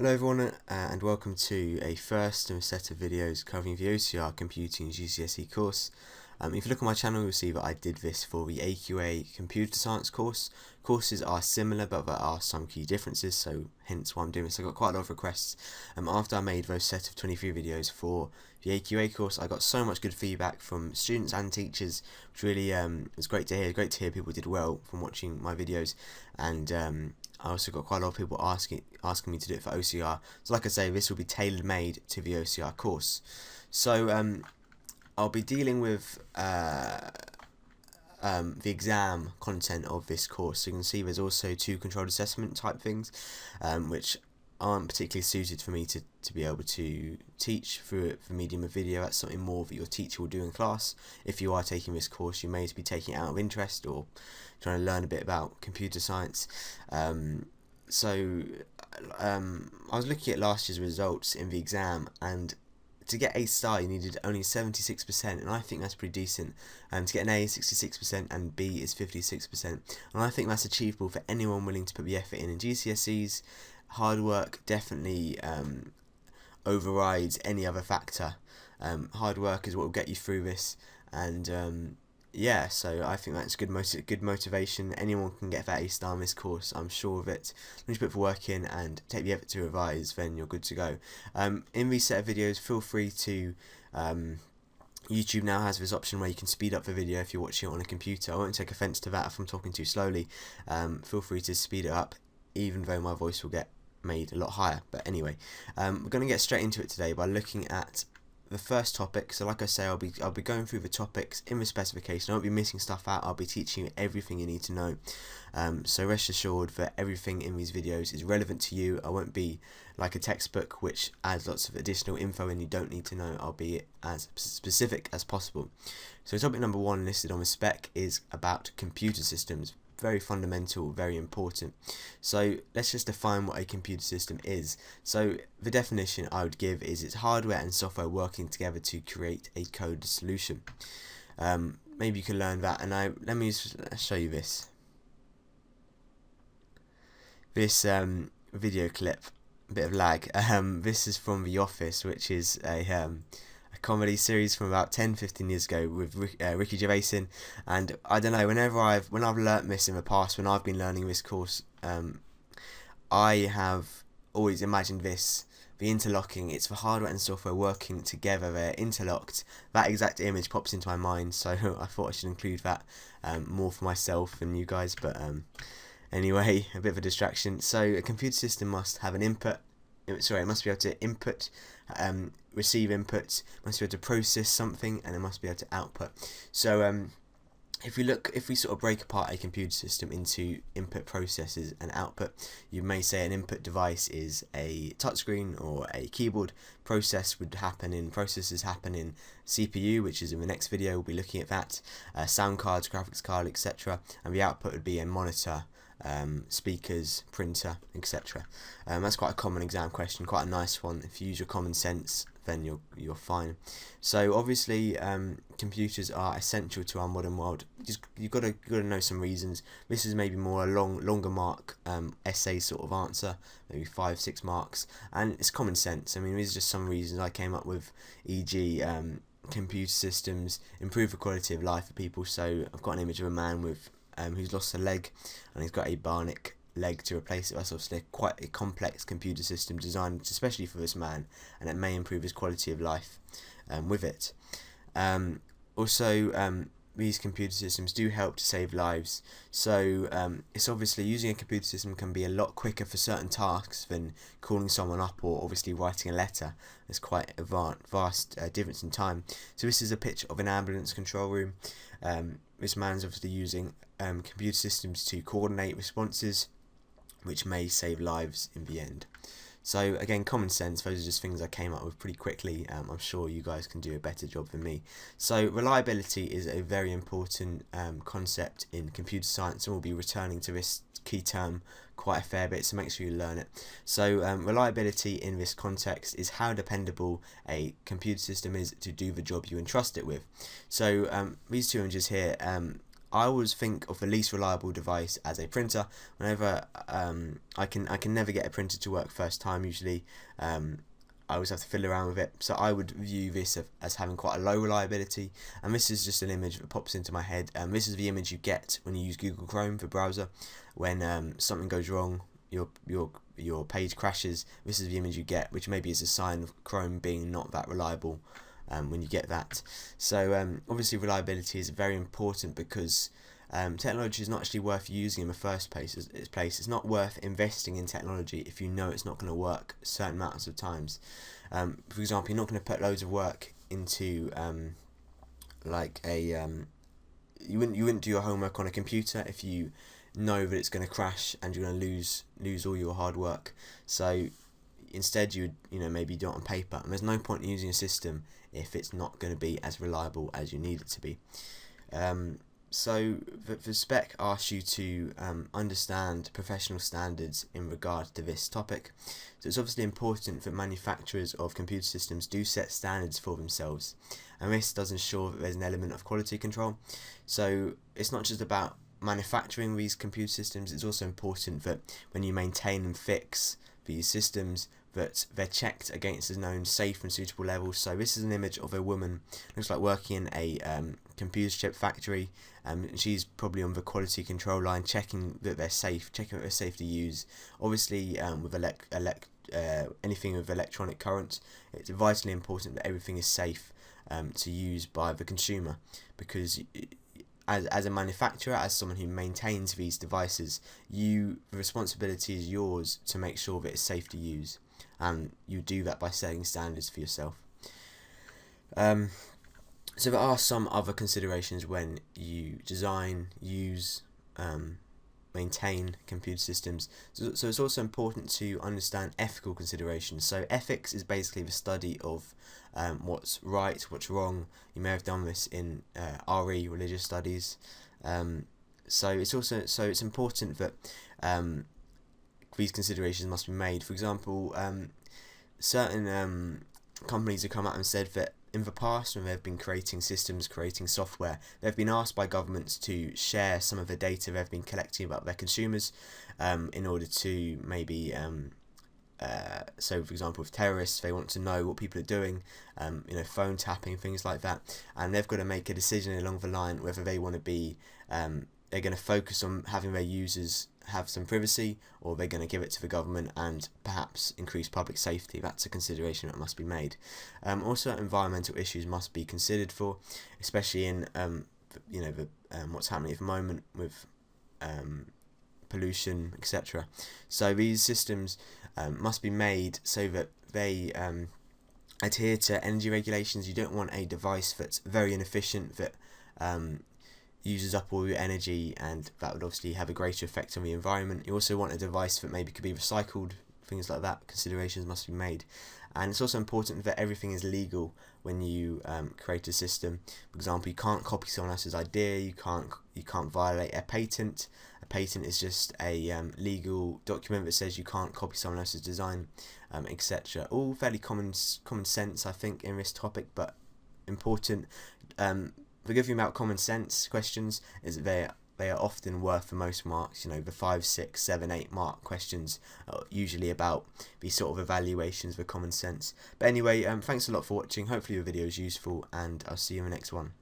Hello everyone, and welcome to a first set of videos covering the OCR Computing GCSE course. If you look on my channel, you'll see that I did this for the AQA Computer Science course. Courses are similar, but there are some key differences, so hence why I'm doing this. I got quite a lot of requests. After I made those set of 23 videos for the AQA course, I got so much good feedback from students and teachers, which really was great to hear. Great to hear people did well from watching my videos, and I also got quite a lot of people asking me to do it for OCR. So like I say, this will be tailor made to the OCR course. So I'll be dealing with the exam content of this course. So you can see there's also two controlled assessment type things, which aren't particularly suited for me to be able to teach through the medium of video. That's something more that your teacher will do in class. If you are taking this course, you may be taking it out of interest or trying to learn a bit about computer science. I was looking at last year's results in the exam, and to get A star you needed only 76%, and I think that's pretty decent. To get an A is 66% and B is 56%, and I think that's achievable for anyone willing to put the effort in. GCSEs, hard work definitely overrides any other factor. Hard work is what will get you through this, and yeah, so I think that's good motivation. Anyone can get that A star in this course, I'm sure of it. When you put the work in and take the effort to revise, then you're good to go. In these set of videos, feel free to YouTube now has this option where you can speed up the video if you're watching it on a computer. I won't take offence to that if I'm talking too slowly. Feel free to speed it up, even though my voice will get made a lot higher. But anyway, we're going to get straight into it today by looking at the first topic. So like I say, I'll be going through the topics in the specification. I won't be missing stuff out. I'll be teaching you everything you need to know. So rest assured that everything in these videos is relevant to you. I won't be like a textbook which adds lots of additional info and you don't need to know. I'll be as specific as possible. So topic number 1 listed on the spec is about computer systems. Very fundamental, very important. So let's just define what a computer system is. So the definition I would give is it's hardware and software working together to create a code solution. Maybe you can learn that, and let me show you this video clip. A bit of lag. This is from The Office, which is a comedy series from about 10-15 years ago with Ricky Gervais in, and I don't know, when I've learnt this in the past, when I've been learning this course, I have always imagined this, the interlocking. It's the hardware and software working together, they're interlocked. That exact image pops into my mind, so I thought I should include that more for myself and you guys. But anyway, a bit of a distraction. So a computer system must have an input. Sorry, it must be able to input, receive input, must be able to process something, and it must be able to output. So if we sort of break apart a computer system into input, processes, and output, you may say an input device is a touchscreen or a keyboard. Processes happen in CPU, which is in the next video. We'll be looking at that. Sound cards, graphics card, etc. And the output would be a monitor, speakers, printer, etc. That's quite a common exam question, quite a nice one. If you use your common sense, then you're fine. So obviously, computers are essential to our modern world. You've got to know some reasons. This is maybe more a longer mark essay sort of answer, maybe 5-6 marks, and it's common sense. I mean, these are just some reasons I came up with, e.g. Computer systems improve the quality of life for people. So I've got an image of a man with who's lost a leg, and he's got a bionic leg to replace it. That's obviously quite a complex computer system designed especially for this man, and it may improve his quality of life with it. Also, these computer systems do help to save lives. So it's obviously, using a computer system can be a lot quicker for certain tasks than calling someone up or obviously writing a letter. There's quite a vast difference in time. So this is a picture of an ambulance control room. This man's obviously using computer systems to coordinate responses, which may save lives in the end. So again, common sense. Those are just things I came up with pretty quickly. I'm sure you guys can do a better job than me. So reliability is a very important concept in computer science, and we'll be returning to this key term quite a fair bit, so make sure you learn it. So reliability in this context is how dependable a computer system is to do the job you entrust it with. So these two images here I always think of the least reliable device as a printer. Whenever I can never get a printer to work first time usually. I always have to fiddle around with it, so I would view this as having quite a low reliability. And this is just an image that pops into my head. This is the image you get when you use Google Chrome, the browser, when something goes wrong, your page crashes. This is the image you get, which maybe is a sign of Chrome being not that reliable. When you get that, so obviously reliability is very important, because technology is not actually worth using in the first place. It's not worth investing in technology if you know it's not going to work certain amounts of times. For example, you're not going to put loads of work into you wouldn't do your homework on a computer if you know that it's going to crash and you're going to lose all your hard work. So instead, you would maybe do it on paper, and there's no point in using a system if it's not going to be as reliable as you need it to be. So the spec asks you to understand professional standards in regard to this topic. So it's obviously important that manufacturers of computer systems do set standards for themselves, and this does ensure that there's an element of quality control. So it's not just about manufacturing these computer systems, it's also important that when you maintain and fix these systems, that they're checked against a known safe and suitable levels. So this is an image of a woman, looks like working in a computer chip factory. She's probably on the quality control line, checking that they're safe, checking that they're safe to use. Obviously, with anything with electronic current, it's vitally important that everything is safe to use by the consumer, because as a manufacturer, as someone who maintains these devices, the responsibility is yours to make sure that it's safe to use, and you do that by setting standards for yourself. So there are some other considerations when you design, use, maintain computer systems. So it's also important to understand ethical considerations. So ethics is basically the study of what's right, what's wrong. You may have done this in RE, religious studies. So it's important that these considerations must be made. For example, certain companies have come out and said that in the past, when they've been creating systems, creating software, they've been asked by governments to share some of the data they've been collecting about their consumers, in order to maybe, so for example, with terrorists, they want to know what people are doing, phone tapping, things like that, and they've got to make a decision along the line whether they want to be, they're going to focus on having their users have some privacy, or they're going to give it to the government and perhaps increase public safety. That's a consideration that must be made. Also, environmental issues must be considered for, especially in what's happening at the moment with pollution, etc. So these systems must be made so that they adhere to energy regulations. You don't want a device that's very inefficient, that uses up all your energy, and that would obviously have a greater effect on the environment. You also want a device that maybe could be recycled, things like that. Considerations must be made. And it's also important that everything is legal when you create a system. For example, you can't copy someone else's idea, you can't violate a patent. A patent is just a legal document that says you can't copy someone else's design, etc. All fairly common sense, I think, in this topic, but important. The good thing about common sense questions is that they are often worth the most marks. The 5, 6, 7, 8 mark questions are usually about these sort of evaluations for common sense. But anyway, thanks a lot for watching. Hopefully your video is useful, and I'll see you in the next one.